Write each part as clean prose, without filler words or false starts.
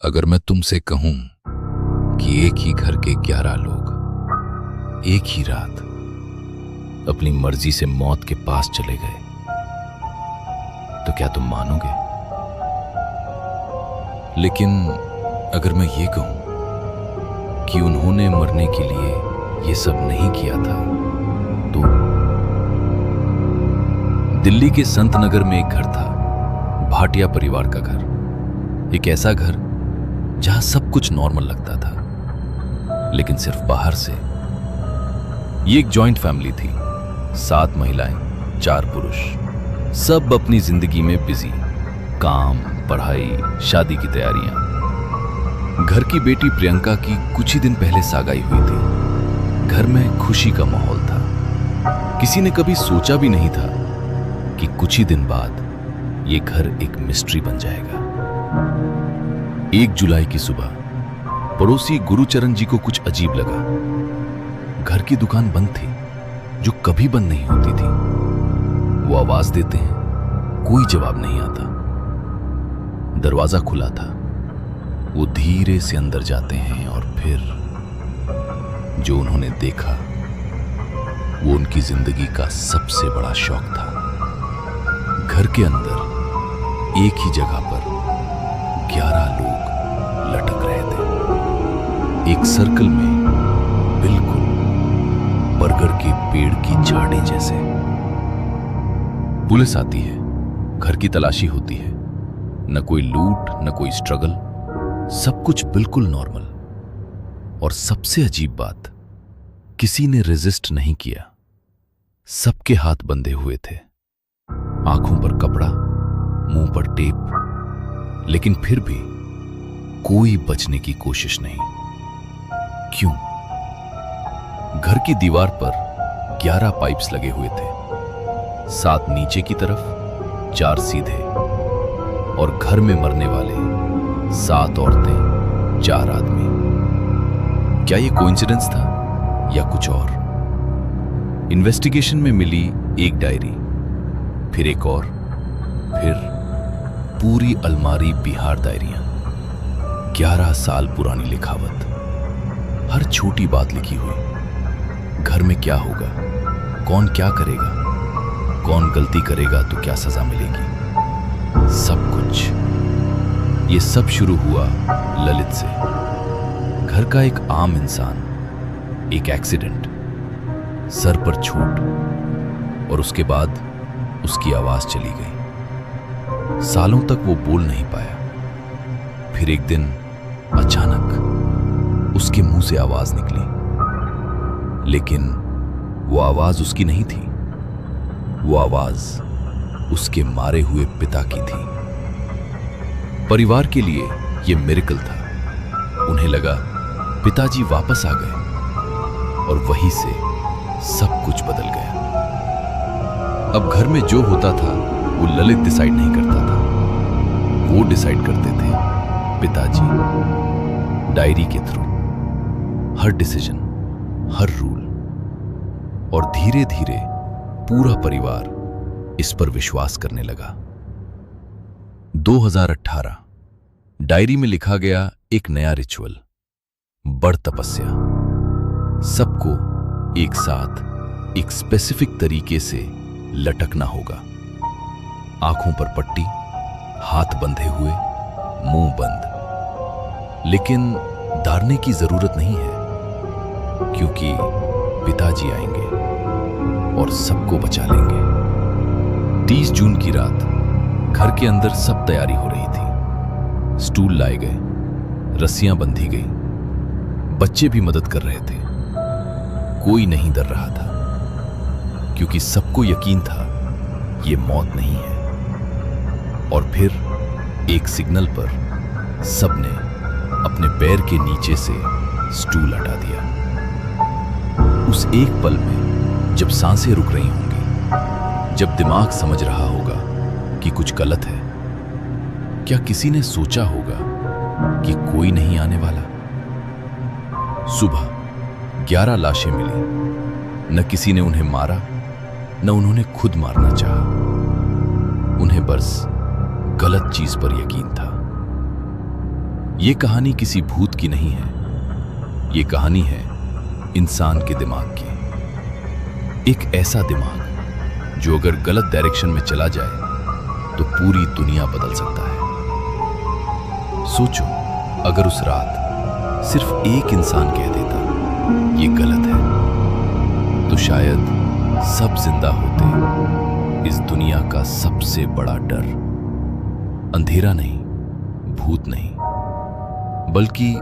अगर मैं तुमसे कहूं कि एक ही घर के 11 लोग एक ही रात अपनी मर्जी से मौत के पास चले गए, तो क्या तुम मानोगे? लेकिन अगर मैं ये कहूं कि उन्होंने मरने के लिए ये सब नहीं किया था, तो दिल्ली के संत नगर में एक घर था, भाटिया परिवार का घर। एक ऐसा घर जहां सब कुछ नॉर्मल लगता था, लेकिन सिर्फ बाहर से। ये एक जॉइंट फैमिली थी, 7 महिलाएं, 4 पुरुष, सब अपनी जिंदगी में बिजी, काम, पढ़ाई, शादी की तैयारियां। घर की बेटी प्रियंका की कुछ ही दिन पहले सगाई हुई थी। घर में खुशी का माहौल था। किसी ने कभी सोचा भी नहीं था कि कुछ ही दिन बाद ये घर एक मिस्ट्री बन जाएगा। 1 जुलाई की सुबह पड़ोसी गुरुचरण जी को कुछ अजीब लगा। घर की दुकान बंद थी, जो कभी बंद नहीं होती थी। वो आवाज देते हैं, कोई जवाब नहीं आता। दरवाजा खुला था। वो धीरे से अंदर जाते हैं और फिर जो उन्होंने देखा वो उनकी जिंदगी का सबसे बड़ा शौक था। घर के अंदर एक ही जगह पर 11 लोग लटक रहे थे, एक सर्कल में, बिल्कुल बरगद के पेड़ की झाड़ी जैसे। पुलिस आती है, घर की तलाशी होती है। न कोई लूट, न कोई स्ट्रगल, सब कुछ बिल्कुल नॉर्मल। और सबसे अजीब बात, किसी ने रेजिस्ट नहीं किया। सबके हाथ बंधे हुए थे, आंखों पर कपड़ा, मुंह पर टेप, लेकिन फिर भी कोई बचने की कोशिश नहीं। क्यों? घर की दीवार पर 11 पाइप्स लगे हुए थे, 7 नीचे की तरफ, 4 सीधे। और घर में मरने वाले 7 औरतें, 4 आदमी। क्या ये कोइंसिडेंस था या कुछ और? इन्वेस्टिगेशन में मिली एक डायरी, फिर एक और, फिर पूरी अलमारी बिहार डायरियां। 11 साल पुरानी लिखावट, हर छोटी बात लिखी हुई। घर में क्या होगा, कौन क्या करेगा, कौन गलती करेगा तो क्या सजा मिलेगी, सब कुछ। ये सब शुरू हुआ ललित से। घर का एक आम इंसान, एक एक्सीडेंट, सर पर चोट, और उसके बाद उसकी आवाज चली गई। सालों तक वो बोल नहीं पाया। फिर एक दिन अचानक उसके मुंह से आवाज निकली, लेकिन वो आवाज उसकी नहीं थी। वो आवाज उसके मारे हुए पिता की थी। परिवार के लिए ये मिरेकल था। उन्हें लगा पिताजी वापस आ गए, और वहीं से सब कुछ बदल गया। अब घर में जो होता था वो ललित डिसाइड नहीं करता था, वो डिसाइड करते थे पिताजी। डायरी के थ्रू हर डिसीजन, हर रूल। और धीरे धीरे पूरा परिवार इस पर विश्वास करने लगा। 2018 डायरी में लिखा गया एक नया रिचुअल, बड़ तपस्या। सबको एक साथ एक स्पेसिफिक तरीके से लटकना होगा। आंखों पर पट्टी, हाथ बंधे हुए, मुंह बंद। लेकिन डरने की जरूरत नहीं है, क्योंकि पिताजी आएंगे और सबको बचा लेंगे। 30 जून की रात घर के अंदर सब तैयारी हो रही थी। स्टूल लाए गए, रस्सियां बंधी गई, बच्चे भी मदद कर रहे थे। कोई नहीं डर रहा था, क्योंकि सबको यकीन था ये मौत नहीं है। और फिर एक सिग्नल पर सबने अपने पैर के नीचे से स्टूल हटा दिया। उस एक पल में जब सांसें रुक रही होंगी, जब दिमाग समझ रहा होगा कि कुछ गलत है, क्या किसी ने सोचा होगा कि कोई नहीं आने वाला? सुबह 11 लाशें मिली। न किसी ने उन्हें मारा, न उन्होंने खुद मारना चाहा। उन्हें बस गलत चीज पर यकीन था। ये कहानी किसी भूत की नहीं है, ये कहानी है इंसान के दिमाग की। एक ऐसा दिमाग जो अगर गलत डायरेक्शन में चला जाए तो पूरी दुनिया बदल सकता है। सोचो, अगर उस रात सिर्फ एक इंसान कह देता ये गलत है, तो शायद सब जिंदा होते। इस दुनिया का सबसे बड़ा डर अंधेरा नहीं, भूत नहीं, बल्कि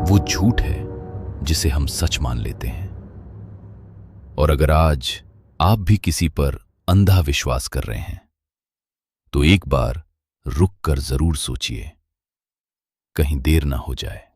वो झूठ है जिसे हम सच मान लेते हैं। और अगर आज आप भी किसी पर अंधा विश्वास कर रहे हैं, तो एक बार रुक कर जरूर सोचिए, कहीं देर ना हो जाए।